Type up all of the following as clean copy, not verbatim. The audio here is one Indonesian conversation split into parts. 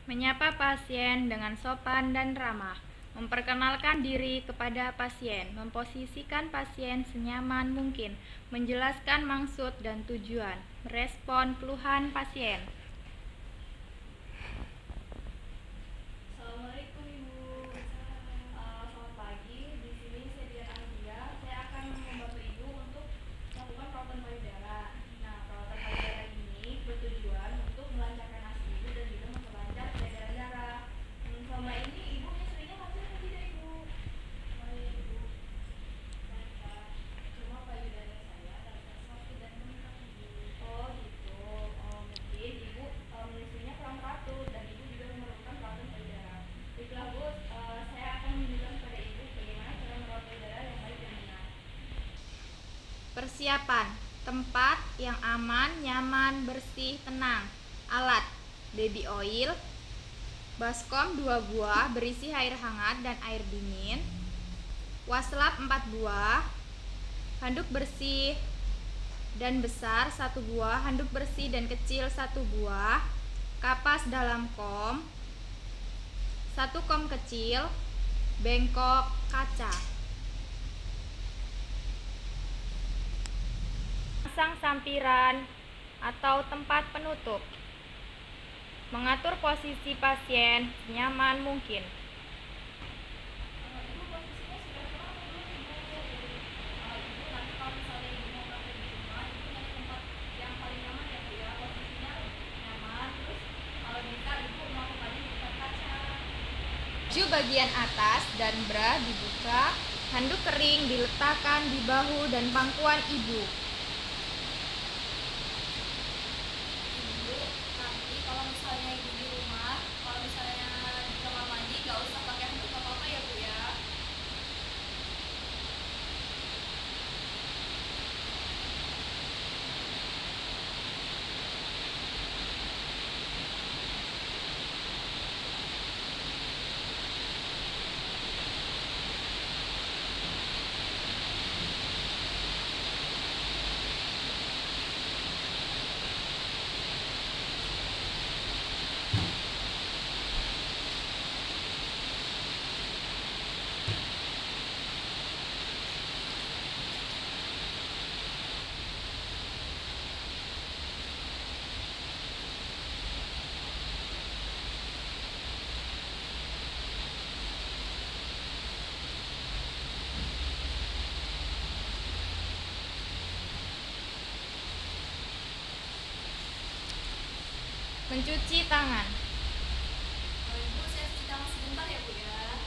Menyapa pasien dengan sopan dan ramah. Memperkenalkan diri kepada pasien. Memposisikan pasien senyaman mungkin. Menjelaskan maksud dan tujuan. Merespon keluhan pasien. Assalamualaikum Ibu. Selamat pagi. Di sini saya Dian Anggia. Saya akan membantu Ibu untuk melakukan perawatan payudara. Nah, perawatan payudara ini bertujuan untuk melancarkan nafas Ibu dan juga memperlancar peredaran darah. Selama ini Ibu menyusuinya lancar atau tidak Ibu? Baik Ibu. Lancar. Cuma payudara saya agak sakit dan bengkak Ibu. Oh gitu. Mungkin Ibu menyusuinya kurang teratur dan Ibu juga memerlukan perawatan payudara. Baiklah Bu, saya akan menunjukkan kepada Ibu bagaimana cara merawat payudara yang baik dan benar. Persiapan: tempat yang aman, nyaman, bersih, tenang. Alat: baby oil, baskom 2 buah berisi air hangat dan air dingin, waslap 4 buah, handuk bersih dan besar 1 buah, handuk bersih dan kecil 1 buah, kapas dalam kom, 1 kom kecil, bengkok kaca. Pasang sampiran atau tempat penutup. Mengatur posisi pasien senyaman mungkin. Ibu posisinya sudah kurang atau belum Ibu? Ibu nanti kalau misalnya Ibu mau praktek di rumah, Ibu nyari tempat yang paling nyaman ya Bu ya. Posisinya nyaman, terus kalau bisa Ibu melakukannya di depan kaca. Baju bagian atas dan bra dibuka, handuk kering diletakkan di bahu dan pangkuan Ibu. Nanti kalau misalnya Ibu di rumah, kalau misalnya di kamar mandi nggak usah pakai handuk apa-apa ya Bu ya. Mencuci tangan. Ibu, saya cuci tangan sebentar ya Bu ya.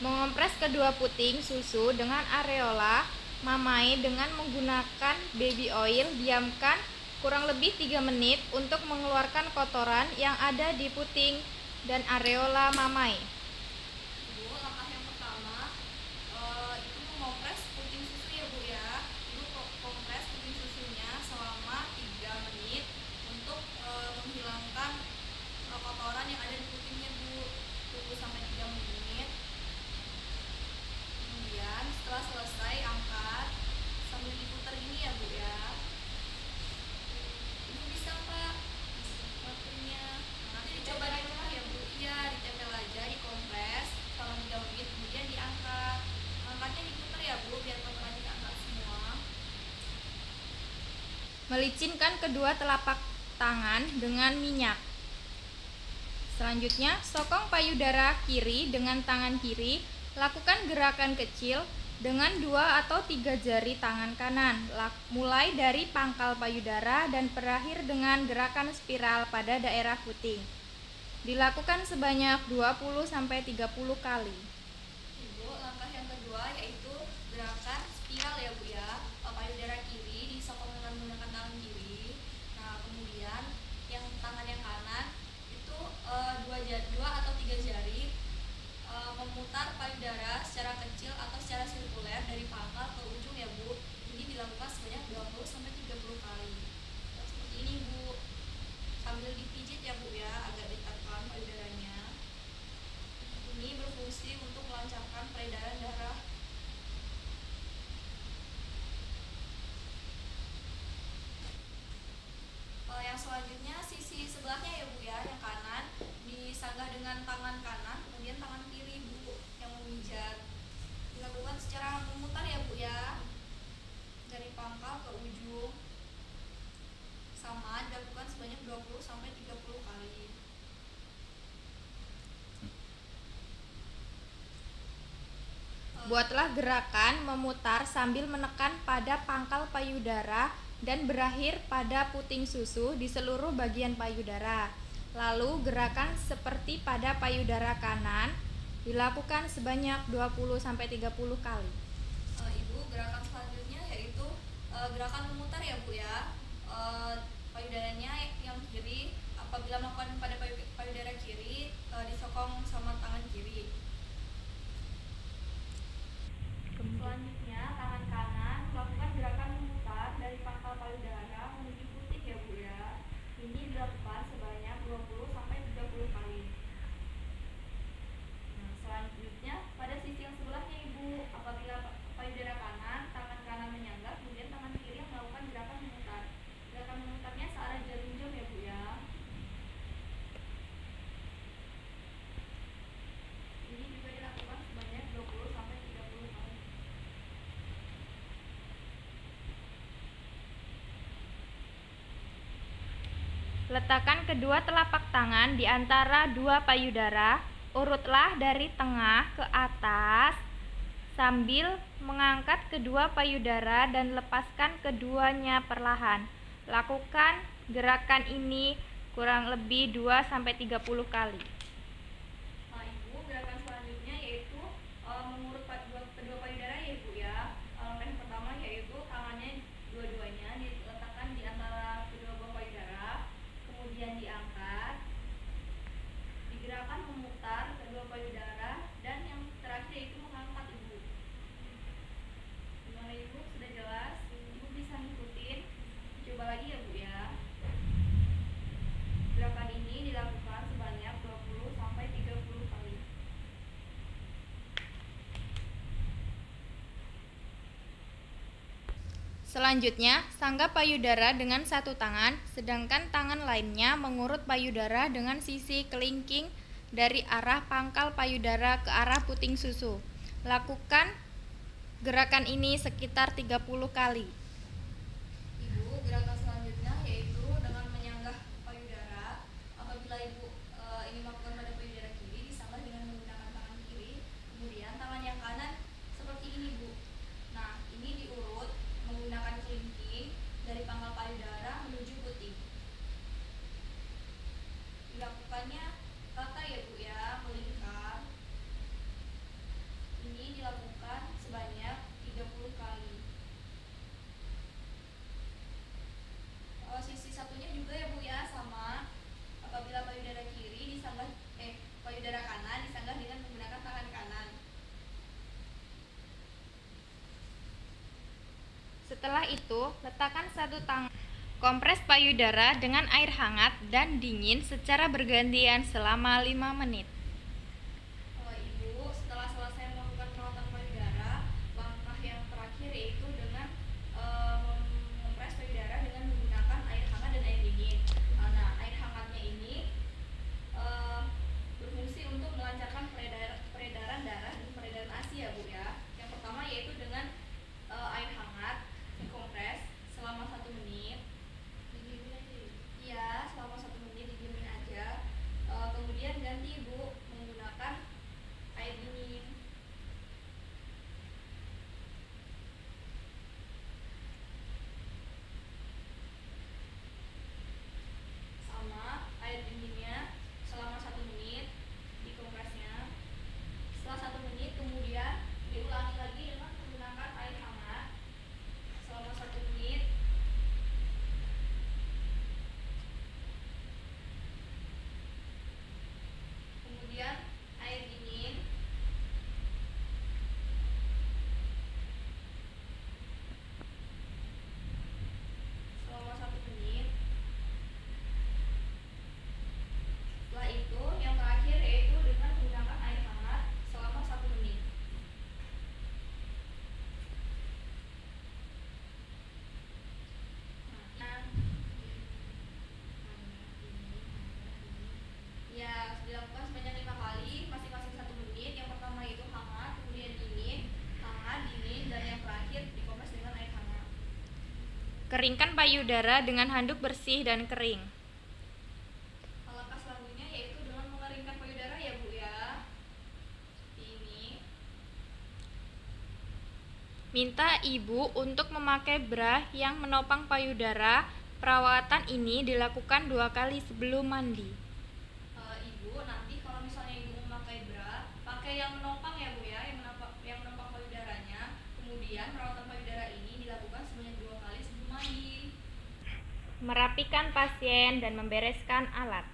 Mengompres kedua puting susu dengan areola mamai dengan menggunakan baby oil. Diamkan kurang lebih 3 menit untuk mengeluarkan kotoran yang ada di puting dan areola mamai. Ibu, langkah yang pertama itu mengompres puting susu ya Bu ya. Ibu kompres puting susunya selama 3 menit untuk menghilangkan kotoran yang ada di putingnya Bu. Tunggu sampai 3 menit. Kemudian setelah selesai angkat sambil diputar gini ya Bu ya. Ibu bisa Pak waktunya. Nanti dicoba di rumah ya Bu. Iya, ditempel aja, dikompres selama 3 menit kemudian diangkat. Angkatnya diputar ya Bu biar kotorannya diangkat semua. Melicinkan kedua telapak tangan dengan minyak. Selanjutnya, sokong payudara kiri dengan tangan kiri. Lakukan gerakan kecil dengan 2 atau 3 jari tangan kanan, mulai dari pangkal payudara dan berakhir dengan gerakan spiral pada daerah puting. Dilakukan sebanyak 20-30 kali. Ibu, langkah yang kedua yaitu gerakan spiral ya Bu ya. Payudara kiri disokong dengan menggunakan tangan kiri. Nah, kemudian yang tangan yang kanan itu 2 atau 3 jari memutar payudara secara kecil atau secara sirkuler dari pangkal ke ujung ya Bu. Ini dilakukan sebanyak 20-30 selanjutnya sisi sebelahnya ya Bu ya, yang kanan disanggah dengan tangan kanan, kemudian tangan kiri Bu yang memijat. Dilakukan secara memutar ya Bu ya, dari pangkal ke ujung. Sama, dilakukan sebanyak 20 sampai 30 kali. Buatlah gerakan memutar sambil menekan pada pangkal payudara dan berakhir pada puting susu di seluruh bagian payudara. Lalu gerakan seperti pada payudara kanan dilakukan sebanyak 20-30 kali. Ibu, gerakan selanjutnya yaitu gerakan memutar ya Bu ya. Payudaranya yang kiri, apabila melakukan pada payudara kiri, disokong sama tangan kiri. Selanjutnya tangan kanan melakukan gerakan memutar dari pangkal payudara menuju puting ya Bu ya. Ini dilakukan sebanyak 20-30 kali. Nah, selanjutnya pada sisi yang sebelahnya Ibu, apabila payudara kanan, tangan kanan menyangga, kemudian tangan kiri yang melakukan gerakan memutar. Gerakan memutarnya searah jarum jam ya Bu ya. Ini juga dilakukan sebanyak 20-30 kali. Letakkan kedua telapak tangan di antara dua payudara, urutlah dari tengah ke atas sambil mengangkat kedua payudara dan lepaskan keduanya perlahan. Lakukan gerakan ini kurang lebih 2-30 kali. Nah, Ibu, gerakan selanjutnya yaitu mengurut kedua payudara ya Ibu ya. Langkah yang pertama yaitu tangannya dua-duanya diletakkan di antara kedua buah payudara, kemudian diangkat, digerakkan memutar kedua payudara, dan yang terakhir yaitu mengangkat Ibu. Gimana Ibu? Sudah jelas? Ibu bisa ngikutin. Coba lagi ya Bu ya. Gerakan ini dilakukan sebanyak 20-30 kali. Selanjutnya, sanggah payudara dengan satu tangan, sedangkan tangan lainnya mengurut payudara dengan sisi kelingking dari arah pangkal payudara ke arah puting susu. Lakukan gerakan ini sekitar 30 kali. Ibu, gerakan selanjutnya yaitu dengan menyanggah payudara. Apabila Ibu ingin melakukan pada payudara kiri, disanggah dengan menggunakan tangan kiri, kemudian tangan yang kanan seperti ini Bu. Nah, ini diurut menggunakan kelingking dari pangkal payudara menuju puting. Dilakukannya rata ya Bu ya, melingkar. Ini dilakukan sebanyak 30 kali. Sisi satunya juga ya Bu ya, sama. Apabila payudara kiri disanggah payudara kanan disanggah dengan menggunakan tangan kanan. Setelah itu, letakkan satu tangan. Kompres payudara dengan air hangat dan dingin secara bergantian selama 5 menit. Ibu, setelah selesai melakukan perawatan payudara, langkah yang terakhir yaitu dengan mengkompres payudara dengan menggunakan air hangat dan air dingin. Nah, air hangatnya ini berfungsi untuk melancarkan peredaran darah dan peredaran ASI ya Bu ya. Yang pertama yaitu dengan air hangat dikompres selama 1 menit. Didiemin aja. Iya, selama 1 menit didiemin aja. Kemudian ganti Ibu Keringkan payudara dengan handuk bersih dan kering. Langkah selanjutnya yaitu dengan mengeringkan payudara ya Bu ya. Ini Minta ibu untuk memakai bra yang menopang payudara. Perawatan ini dilakukan 2 kali sebelum mandi. Ibu nanti kalau misalnya ibu memakai bra, pakai yang menopang ya Bu ya, yang menopang payudaranya. Kemudian perawatan payudara ini dilakukan sebanyak 2 kali sebelum mandi. Merapikan pasien dan membereskan alat.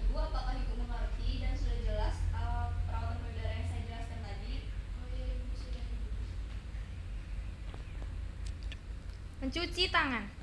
Ibu, apakah ibu mengerti dan sudah jelas perawatan payudara yang saya jelaskan tadi? Oh iya ibu, sudah ibu. Mencuci tangan.